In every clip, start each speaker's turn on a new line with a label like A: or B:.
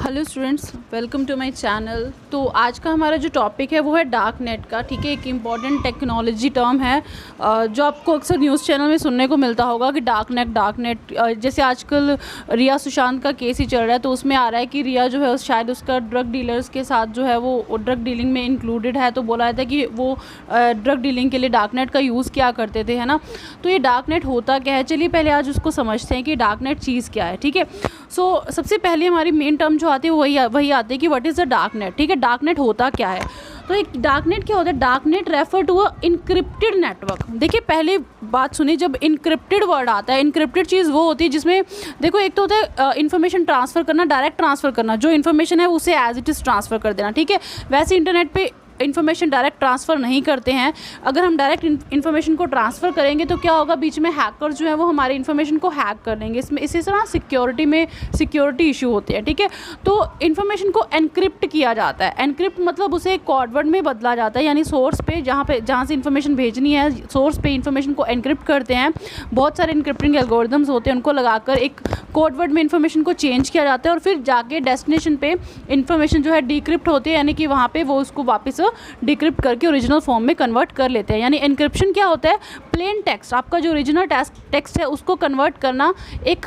A: Hello students, welcome to my channel. तो आज का हमारा जो टॉपिक है वो है डार्क नेट का। ठीक है, एक इम्पॉर्टेंट टेक्नोलॉजी टर्म है जो आपको अक्सर न्यूज़ चैनल में सुनने को मिलता होगा कि डार्क नेट। जैसे आजकल रिया सुशांत का केस ही चल रहा है, तो उसमें आ रहा है कि रिया जो है शायद उसका ड्रग डीलर्स के साथ जो है वो ड्रग डीलिंग में इंक्लूडेड है। तो बोला जाता है कि वो ड्रग डीलिंग के लिए डार्क नेट का यूज़ किया करते थे, है ना। तो ये डार्क नेट होता क्या है, चलिए पहले आज उसको समझते हैं कि डार्क नेट चीज़ क्या है। ठीक है, सो सबसे पहले हमारी मेन टर्म जो आती है वही आती है कि what is the dark net. ठीक है, डार्क नेट होता क्या है। तो एक डार्क नेट क्या होता है, dark net refer to a encrypted network. देखिए पहले बात सुनिए, जब इनक्रिप्टेड वर्ड आता है, इनक्रिप्टेड चीज़ वो होती है जिसमें देखो एक तो होता है इन्फॉर्मेशन ट्रांसफ़र करना, डायरेक्ट ट्रांसफ़र करना, जो इन्फॉर्मेशन है उसे एज इट इज़ ट्रांसफ़र कर देना। ठीक है, वैसे इंटरनेट पे इन्फॉर्मेशन डायरेक्ट ट्रांसफ़र नहीं करते हैं। अगर हम डायरेक्ट इन्फॉर्मेशन को ट्रांसफ़र करेंगे तो क्या होगा, बीच में हैकर जो है वो हमारे इन्फॉर्मेशन को हैक कर लेंगे। इसमें इसी तरह सिक्योरिटी इशू होते हैं। ठीक है, तो इन्फॉर्मेशन को एनक्रिप्ट किया जाता है। एनक्रिप्ट मतलब उसे एक कोड वर्ड में बदला जाता है, यानी सोर्स पे जहाँ से इन्फॉर्मेशन भेजनी है, सोर्स पे इन्फॉर्मेशन को एनक्रिप्ट करते हैं। बहुत सारे इनक्रिप्टिंग एल्गोरिदम्स होते हैं, उनको लगाकर एक कोड वर्ड में इन्फॉर्मेशन को चेंज किया जाता है और फिर जाके डेस्टिनेशन पे इन्फॉर्मेशन जो है डिक्रिप्ट होती है, यानी कि वहाँ पे वो उसको वापस डिक्रिप्ट करके ओरिजिनल फॉर्म में कन्वर्ट कर लेते हैं। यानी एनक्रिप्शन क्या होता है, प्लेन टेक्स्ट, आपका जो ओरिजिनल टेक्स्ट है उसको कन्वर्ट करना, एक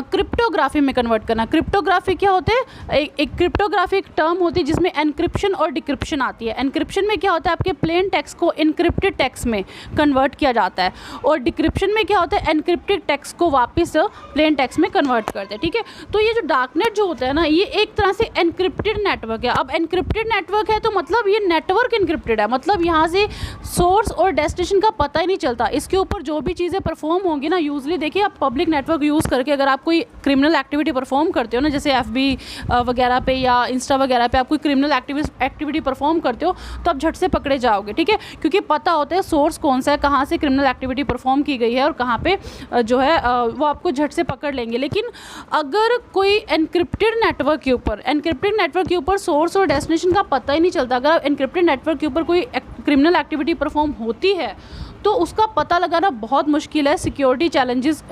A: क्रिप्टोग्राफी में कन्वर्ट करना। क्रिप्टोग्राफी क्या होते हैं, एक क्रिप्टोग्राफी एक टर्म होती है जिसमें एनक्रिप्शन और डिक्रिप्शन आती है। एनक्रिप्शन में क्या होता है, आपके प्लेन टेक्स्ट को इनक्रिप्टेड टेक्स्ट में कन्वर्ट किया जाता है, और डिक्रिप्शन में क्या होता है, एनक्रिप्टेड टेक्स्ट को वापस प्लेन टेक्स्ट में कन्वर्ट करते हैं। ठीक है, तो ये जो डार्क नेट जो होता है ना, ये एक तरह से एनक्रिप्टेड नेटवर्क है। अब एनक्रिप्टेड नेटवर्क है तो मतलब ये नेटवर्क इनक्रिप्टेड है, मतलब यहाँ से सोर्स और डेस्टिनेशन का पता ही नहीं चलता। इसके ऊपर जो भी चीज़ें परफॉर्म होंगी ना, यूजली देखिए आप पब्लिक नेटवर्क यूज़ करके अगर आप कोई क्रिमिनल एक्टिविटी परफॉर्म करते हो ना, जैसे एफबी वगैरह पे या इंस्टा वगैरह पे आप कोई क्रिमिनल एक्टिविटी परफॉर्म करते हो तो आप झट से पकड़े जाओगे। ठीक है, क्योंकि पता होता है सोर्स कौन सा है, कहाँ से क्रिमिनल एक्टिविटी परफॉर्म की गई है और कहाँ पे जो है वो आपको झट से पकड़ लेंगे। लेकिन अगर कोई एनक्रिप्टेड नेटवर्क के ऊपर सोर्स और डेस्टिनेशन का पता ही नहीं चलता, अगर एनक्रिप्टेड नेटवर्क के ऊपर कोई क्रिमिनल एक्टिविटी परफॉर्म होती है तो उसका पता लगाना बहुत मुश्किल है। सिक्योरिटी चैलेंजेस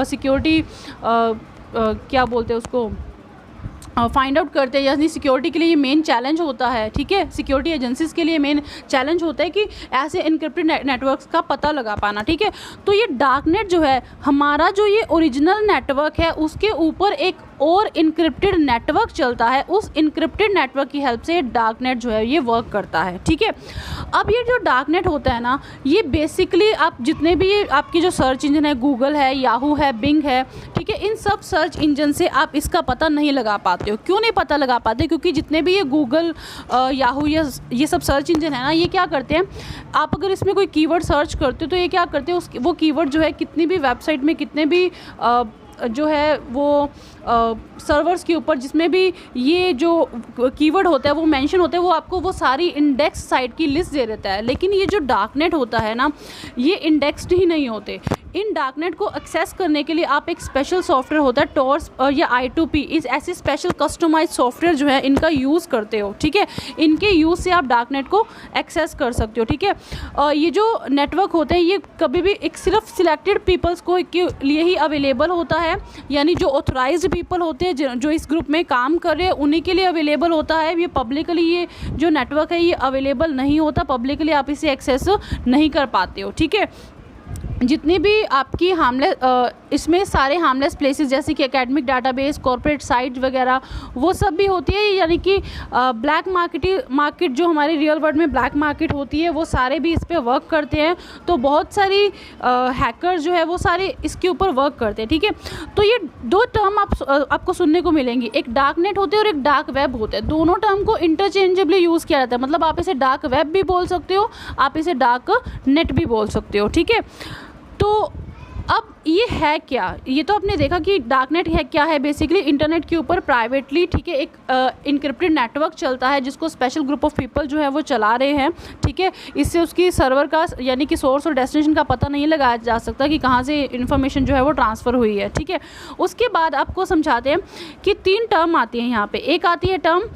A: सिक्योरिटी क्या बोलते हैं उसको, फाइंड आउट करते हैं, यानी सिक्योरिटी के लिए ये मेन चैलेंज होता है। ठीक है, सिक्योरिटी एजेंसीज के लिए मेन चैलेंज होता है कि ऐसे इनक्रिप्टेड नेटवर्क्स का पता लगा पाना। ठीक है, तो ये डार्क नेट जो है, हमारा जो ये ओरिजिनल नेटवर्क है उसके ऊपर एक और इनक्रिप्टेड नेटवर्क चलता है, उस इनक्रिप्टेड नेटवर्क की हेल्प से डार्क नेट जो है ये वर्क करता है। ठीक है, अब ये जो डार्क नेट होता है ना, ये बेसिकली आप जितने भी आपकी जो सर्च इंजन है, गूगल है, याहू है, बिंग है, ठीक है, इन सब सर्च इंजन से आप इसका पता नहीं लगा पाते हो। क्यों नहीं पता लगा पाते, क्योंकि जितने भी ये गूगल याहू ये सब सर्च इंजन है ना, ये क्या करते हैं, आप अगर इसमें कोई कीवर्ड सर्च करते हो तो ये क्या करते हैं, वो कीवर्ड जो है कितनी भी वेबसाइट में, कितने भी जो है वो सर्वर्स के ऊपर जिसमें भी ये जो कीवर्ड होता है वो मेंशन होता है, वो आपको वो सारी इंडेक्स साइट की लिस्ट दे देता है। लेकिन ये जो डार्क नेट होता है ना, ये इंडेक्स्ड ही नहीं होते। इन डार्क नेट को एक्सेस करने के लिए आप एक स्पेशल सॉफ्टवेयर होता है टॉर्स या I2P, इस ऐसे स्पेशल कस्टमाइज सॉफ्टवेयर जो है इनका यूज़ करते हो। ठीक है, इनके यूज़ से आप डार्क नेट को एक्सेस कर सकते हो। ठीक है, ये जो नेटवर्क होते हैं ये कभी भी एक सिर्फ सिलेक्टेड पीपल्स को के लिए ही अवेलेबल होता है, यानी जो ऑथराइज्ड पीपल होते हैं जो इस ग्रुप में काम कर रहे हैं उन्हीं के लिए अवेलेबल होता है। ये पब्लिकली ये जो नेटवर्क है ये अवेलेबल नहीं होता, पब्लिकली आप इसे एक्सेस नहीं कर पाते हो। ठीक है, जितनी भी आपकी इसमें सारे हार्मलेस प्लेसेस जैसे कि एकेडमिक डाटाबेस, कॉर्पोरेट साइट वगैरह वो सब भी होती है, यानी कि ब्लैक मार्केट जो हमारे रियल वर्ल्ड में ब्लैक मार्केट होती है वो सारे भी इस पे वर्क करते हैं। तो बहुत सारी हैकर जो है वो सारे इसके ऊपर वर्क करते हैं। ठीक है, तो ये दो टर्म आपको सुनने को मिलेंगी, एक डार्क नेट होते हैं और एक डार्क वेब होते हैं। दोनों टर्म को इंटरचेंजेबली यूज़ किया जाता है, मतलब आप इसे डार्क वेब भी बोल सकते हो, आप इसे डार्क नेट भी बोल सकते हो। ठीक है, तो अब ये है क्या, ये तो आपने देखा कि डार्क नेट है क्या है। बेसिकली इंटरनेट के ऊपर प्राइवेटली, ठीक है, एक इनक्रिप्टेड नेटवर्क चलता है जिसको स्पेशल ग्रुप ऑफ पीपल जो है वो चला रहे हैं। ठीक है, इससे उसकी सर्वर का यानी कि सोर्स और डेस्टिनेशन का पता नहीं लगाया जा सकता कि कहाँ से इन्फॉर्मेशन जो है वो ट्रांसफ़र हुई है। ठीक है, उसके बाद आपको समझाते हैं कि 3 टर्म आती हैं यहाँ पे। एक आती है term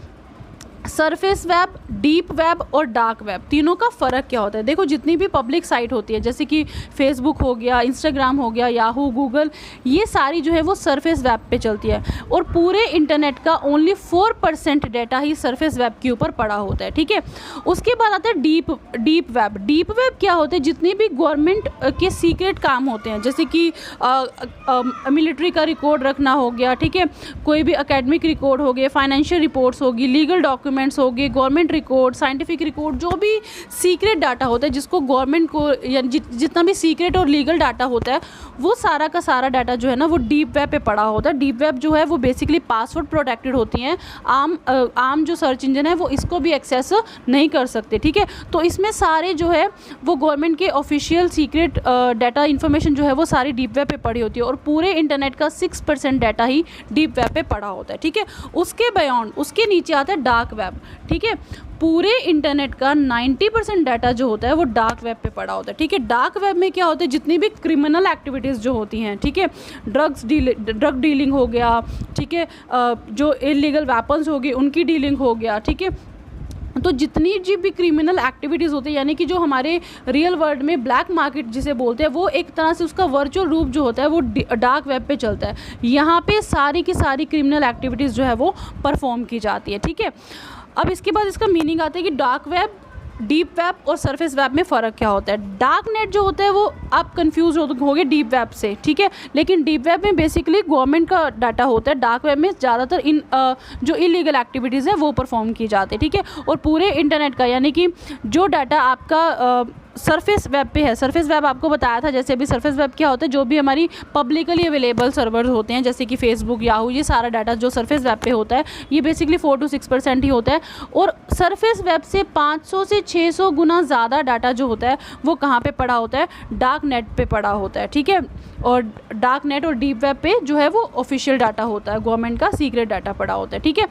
A: surface web, deep web और डार्क वेब, तीनों का फ़र्क क्या होता है? देखो, जितनी भी पब्लिक साइट होती है जैसे कि फेसबुक हो गया, इंस्टाग्राम हो गया, याहू, गूगल, ये सारी जो है वो सरफेस वेब पे चलती है और पूरे इंटरनेट का ओनली 4% डाटा ही सरफेस वेब के ऊपर पड़ा होता है, ठीक है। उसके बाद आता है डीप वेब। डीप वेब क्या होता है? जितने भी गवर्नमेंट के सीक्रेट काम होते हैं, जैसे कि मिलिट्री का रिकॉर्ड रखना हो गया, ठीक है, कोई भी एकेडमिक रिकॉर्ड हो गए, फाइनेंशियल रिपोर्ट्स होगी, लीगल डॉक्यूमेंट्स हो गए, गवर्नमेंट रिकॉर्ड, साइंटिफिक रिकॉर्ड, जो भी सीक्रेट डाटा होता है जिसको गवर्नमेंट को या जितना भी सीक्रेट और लीगल डाटा होता है वो सारा का सारा डाटा जो है ना वो डीप वेब पे पड़ा होता है। डीप वेब जो है वो बेसिकली पासवर्ड प्रोटेक्टेड होती हैं, आम जो सर्च इंजन है वो इसको भी एक्सेस नहीं कर सकते, ठीक है। तो इसमें सारे जो है वो गवर्नमेंट के ऑफिशियल सीक्रेट डाटा इन्फॉर्मेशन जो है वो सारी डीप वेब पे पड़ी होती है और पूरे इंटरनेट का 6% डाटा ही डीप वेब पे पड़ा होता है, ठीक है। उसके बियॉन्ड, उसके नीचे आता है डार्क वेब, ठीक है। पूरे इंटरनेट का 90% डाटा जो होता है वो डार्क वेब पे पड़ा होता है, ठीक है। डार्क वेब में क्या होता है? जितनी भी क्रिमिनल एक्टिविटीज़ जो होती हैं, ठीक है, ड्रग डीलिंग हो गया, ठीक है, जो इलीगल वेपन्स हो गए उनकी डीलिंग हो गया, ठीक है। तो जितनी जी भी क्रिमिनल एक्टिविटीज़ होती है, यानी कि जो हमारे रियल वर्ल्ड में ब्लैक मार्केट जिसे बोलते हैं, वो एक तरह से उसका वर्चुअल रूप जो होता है वो डार्क वेब पे चलता है। यहाँ पे सारी की सारी क्रिमिनल एक्टिविटीज़ जो है वो परफॉर्म की जाती है, ठीक है। अब इसके बाद इसका मीनिंग आता है कि डार्क वेब, डीप वेब और सरफेस वेब में फ़र्क क्या होता है। डार्क नेट जो होता है वो आप कंफ्यूज होगे डीप वेब से, ठीक है, लेकिन डीप वेब में बेसिकली गवर्नमेंट का डाटा होता है। डार्क वेब में ज़्यादातर जो इलीगल एक्टिविटीज़ है वो परफॉर्म की जाती है, ठीक है। और पूरे इंटरनेट का यानी कि जो डाटा आपका सरफेस वेब पे है, सरफेस वेब आपको बताया था, जैसे अभी सरफेस वेब क्या होता है? जो भी हमारी पब्लिकली अवेलेबल सर्वर्स होते हैं जैसे कि फेसबुक, याहू, ये सारा डाटा जो सरफेस वेब पे होता है ये बेसिकली 4 to 6% ही होता है। और सरफेस वेब से 500 से 600 गुना ज़्यादा डाटा जो होता है वो कहाँ पे पड़ा होता है? डार्क नेट पे पड़ा होता है, ठीक है। और डार्क नेट और डीप वेब पे जो है वो ऑफिशियल डाटा होता है, गवर्नमेंट का सीक्रेट डाटा पड़ा होता है, ठीक है।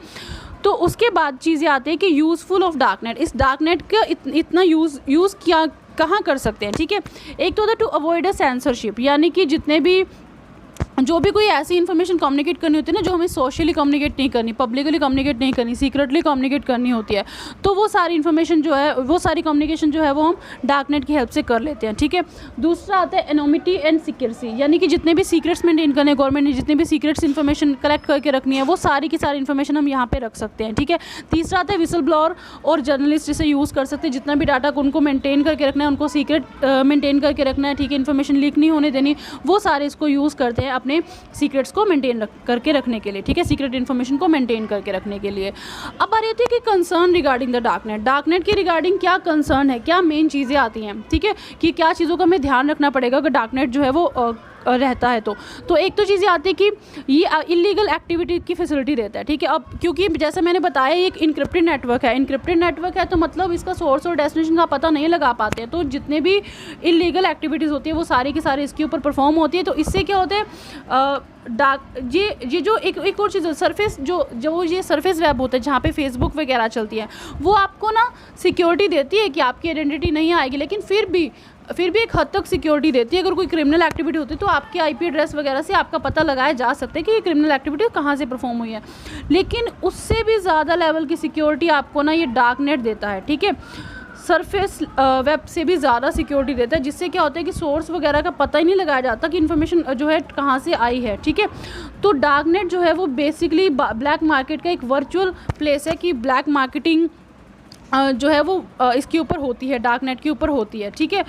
A: तो उसके बाद चीज़ें आती है कि यूज़फुल ऑफ डार्क नेट। इस डार्क नेट का इतना यूज़ किया कहाँ कर सकते हैं, ठीक है। एक तो होता है टू अवॉइड अ सेंसरशिप, यानी कि जितने भी जो भी कोई ऐसी इन्फॉर्मेशन कम्युनिकेट करनी होती है ना जो हमें सोशली कम्युनिकेट नहीं करनी, पब्लिकली कम्युनिकेट नहीं करनी, सीक्रेटली कम्युनिकेट करनी होती है, तो वो सारी इन्फॉर्मेशन जो है, वो सारी कम्युनिकेशन जो है वो हम डार्क नेट की हेल्प से कर लेते हैं, ठीक है। दूसरा आता है एनोमिटी एंड सीक्रेसी, यानी कि जितने भी सीक्रेट्स मेंटेन करने गवर्नमेंट ने, जितने भी सीक्रेट्स इन्फॉर्मेशन कलेक्ट करके रखनी है वो सारी की सारी इन्फॉर्मेशन हम यहाँ पे रख सकते हैं, ठीक है। तीसरा आता है विसल ब्लोअर और जर्नलिस्ट इसे यूज़ कर सकते हैं, जितना भी डाटा उनको मेंटेन करके रखना है, उनको सीक्रेट मेंटेन करके रखना है, ठीक है, इन्फॉर्मेशन लीक नहीं होने देनी, वो सारे इसको यूज़ करते हैं अपने सीक्रेट्स को मेंटेन करके रखने के लिए, ठीक है, सीक्रेट इन्फॉर्मेशन को मेंटेन करके रखने के लिए। अब आ रही थी कि concern regarding the dark net, dark net के रिगार्डिंग क्या कंसर्न है, क्या मेन चीज़ें आती हैं, ठीक है, कि क्या चीज़ों का हमें ध्यान रखना पड़ेगा अगर डार्क नेट जो है वो रहता है। तो एक तो चीज़ें आती है कि ये इलीगल एक्टिविटी की फैसिलिटी देता है, ठीक है। अब क्योंकि जैसे मैंने बताया ये एक इनक्रिप्टेड नेटवर्क है, इनक्रिप्टेड नेटवर्क है तो मतलब इसका सोर्स और डेस्टिनेशन का पता नहीं लगा पाते हैं, तो जितने भी इलीगल एक्टिविटीज़ होती है वो सारी की सारी इसके ऊपर परफॉर्म होती है। तो इससे क्या होता है डार्क ये जो एक और चीज़ सरफेस जो ये सरफेस वेब होता है जहाँ पे फेसबुक वगैरह चलती है, वो आपको ना सिक्योरिटी देती है कि आपकी आइडेंटिटी नहीं आएगी, लेकिन फिर भी एक हद तक सिक्योरिटी देती है। अगर कोई क्रिमिनल एक्टिविटी होती है तो आपके आईपी एड्रेस वगैरह से आपका पता लगाया जा सकता है कि ये क्रिमिनल एक्टिविटी कहाँ से परफॉर्म हुई है, लेकिन उससे भी ज़्यादा लेवल की सिक्योरिटी आपको ना ये डार्क नेट देता है, ठीक है। सरफेस वेब से भी ज़्यादा सिक्योरिटी देता है, जिससे क्या होता है कि सोर्स वगैरह का पता ही नहीं लगाया जाता कि इन्फॉर्मेशन जो है कहाँ से आई है, ठीक है। तो डार्क नेट जो है वो बेसिकली ब्लैक मार्केट का एक वर्चुअल प्लेस है कि ब्लैक मार्केटिंग जो है वो इसके ऊपर होती है, डार्क नेट के ऊपर होती है, ठीक है।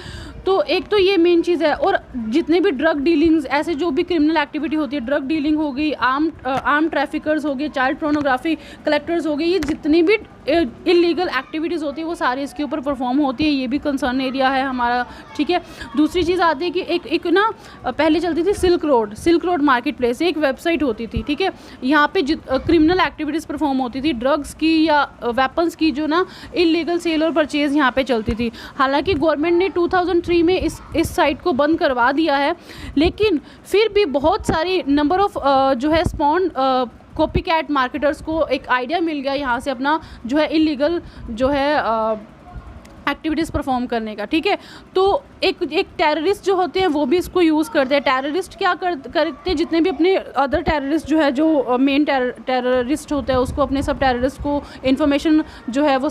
A: तो एक तो ये मेन चीज़ है। और जितने भी ड्रग डीलिंग्स, ऐसे जो भी क्रिमिनल एक्टिविटी होती है, ड्रग डीलिंग हो गई, आर्म ट्रैफिकर्स हो गए, चाइल्ड पोर्नोग्राफी कलेक्टर्स हो गए, ये जितनी भी इलीगल एक्टिविटीज़ होती है वो सारी इसके ऊपर परफॉर्म होती है, ये भी कंसर्न एरिया है हमारा, ठीक है। दूसरी चीज़ आती है कि एक ना पहले चलती थी सिल्क रोड मार्केट प्लेस, एक वेबसाइट होती थी, ठीक है। यहाँ पे क्रिमिनल एक्टिविटीज़ परफॉर्म होती थी, ड्रग्स की या वेपन्स की जो ना इलीगल सेल और परचेज़ यहाँ पे चलती थी। हालांकि गवर्नमेंट ने 2003 में इस साइट को बंद करवा दिया है, लेकिन फिर भी बहुत सारी नंबर ऑफ जो है स्पॉन कॉपी कैट मार्केटर्स को एक आइडिया मिल गया यहाँ से अपना जो है इलीगल जो है एक्टिविटीज़ परफॉर्म करने का, ठीक है। तो एक टेररिस्ट जो होते हैं वो भी इसको यूज़ करते हैं। टेररिस्ट क्या करते हैं, जितने भी अपने अदर टेररिस्ट जो है, जो मेन टेररिस्ट होता है, उसको अपने सब टेररिस्ट को इन्फॉर्मेशन जो है वो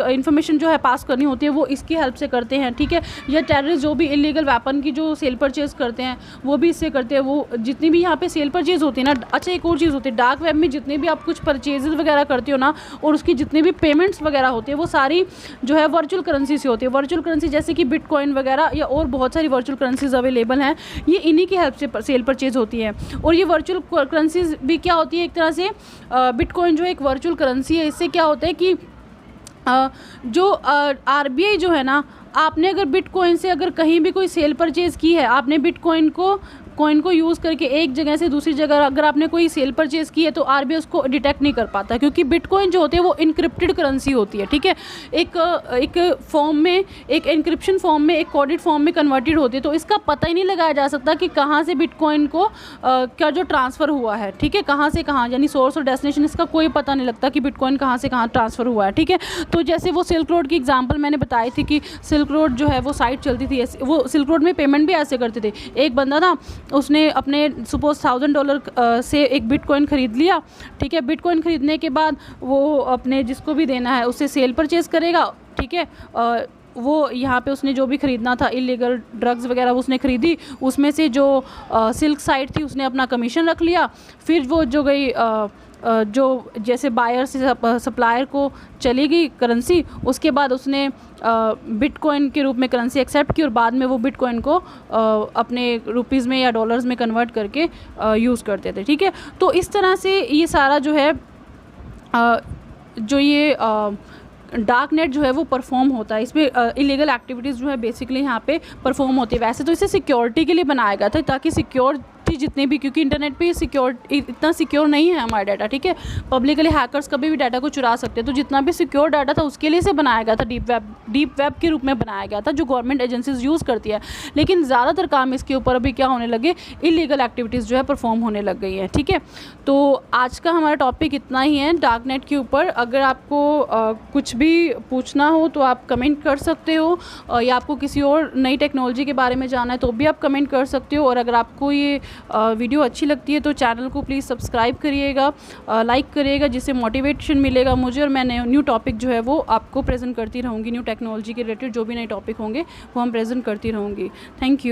A: इन्फॉर्मेशन जो है पास करनी होती है, वो इसकी हेल्प से करते हैं, ठीक है। या टेररिस्ट जो भी इलीगल वेपन की जो सेल परचेज़ करते हैं वो भी इससे करते हैं। वो जितनी भी यहाँ पे सेल परचेज़ होती है ना, अच्छा एक और चीज़ होती है, डार्क वेब में जितने भी आप कुछ परचेज़ वगैरह करते हो ना, और उसकी जितनी भी पेमेंट्स वगैरह होती है, वो सारी जो है वर्चुअल करेंसी से होती है। वर्चुअल करेंसी जैसे कि बिटकॉइन वगैरह या और बहुत सारी वर्चुअल करेंसीज अवेलेबल हैं, ये इन्हीं की हेल्प से सेल परचेज होती है। और ये वर्चुअल करेंसीज भी क्या होती है, एक तरह से बिटकॉइन जो एक वर्चुअल करेंसी है, इससे क्या होता है कि जो आरबीआई जो है ना, आपने अगर बिटकॉइन से अगर कहीं भी कोई सेल परचेज़ की है, आपने बिटकॉइन को यूज़ करके एक जगह से दूसरी जगह अगर आपने कोई सेल परचेज़ की है, तो आरबीआई उसको डिटेक्ट नहीं कर पाता, क्योंकि बिटकॉइन जो होती है वो इनक्रिप्टेड करेंसी होती है, ठीक है। एक फॉर्म में, एक इनक्रिप्शन फॉर्म में, एक कोडेड फॉर्म में कन्वर्टेड होती है, तो इसका पता ही नहीं लगाया जा सकता कि कहाँ से बिटकॉइन को क्या जो ट्रांसफ़र हुआ है, ठीक है, कहाँ से कहाँ, यानी सोर्स और डेस्टिनेशन इसका कोई पता नहीं लगता कि बिटकॉइन कहाँ से कहाँ ट्रांसफ़र हुआ है, ठीक है। तो जैसे वो सिल्क रोड की एग्जाम्पल मैंने बताई थी कि सिल्क रोड जो है वो साइट चलती थी, वो सिल्क रोड में पेमेंट भी ऐसे करते थे। एक बंदा था, उसने अपने सपोज $1000 से एक बिटकॉइन ख़रीद लिया, ठीक है। बिटकॉइन ख़रीदने के बाद वो अपने जिसको भी देना है उससे सेल परचेज़ करेगा, ठीक है। वो यहाँ पे उसने जो भी ख़रीदना था, इलीगल ड्रग्स वगैरह वो उसने ख़रीदी, उसमें से जो सिल्क साइट थी उसने अपना कमीशन रख लिया। फिर वो जो गई जो जैसे बायर से सप्लायर को चली गई करेंसी, उसके बाद उसने बिटकॉइन के रूप में करेंसी एक्सेप्ट की, और बाद में वो बिटकॉइन को अपने रुपीज़ में या डॉलर्स में कन्वर्ट करके यूज़ करते थे, ठीक है। तो इस तरह से ये सारा जो है जो ये डार्क नेट जो है वो परफॉर्म होता है। इसमें इलीगल एक्टिविटीज़ जो है बेसिकली यहाँ पे परफॉर्म होती है। वैसे तो इसे सिक्योरिटी के लिए बनाया गया था, ताकि सिक्योरिटी जितने भी, क्योंकि इंटरनेट पे इतना सिक्योर नहीं है हमारा डाटा, ठीक है। पब्लिकली हैकर्स कभी भी डाटा को चुरा सकते हैं, तो जितना भी सिक्योर डाटा था उसके लिए से बनाया गया था, डीप वेब के रूप में बनाया गया था, जो गवर्नमेंट एजेंसीज यूज़ करती है। लेकिन ज़्यादातर काम इसके ऊपर अभी क्या होने लगे, इलीगल एक्टिविटीज़ जो है परफॉर्म होने लग गई हैं, ठीक है। तो आज का हमारा टॉपिक इतना ही है डार्क नेट के ऊपर। अगर आपको कुछ भी पूछना हो तो आप कमेंट कर सकते हो, या आपको किसी और नई टेक्नोलॉजी के बारे में जानना है तो भी आप कमेंट कर सकते हो। और अगर आपको ये वीडियो अच्छी लगती है तो चैनल को प्लीज़ सब्सक्राइब करिएगा, लाइक करिएगा, जिससे मोटिवेशन मिलेगा मुझे, और मैं न्यू टॉपिक जो है वो आपको प्रेजेंट करती रहूँगी। न्यू टेक्नोलॉजी के रिलेटेड जो भी नए टॉपिक होंगे वो हम प्रेजेंट करती रहूँगी। Thank you.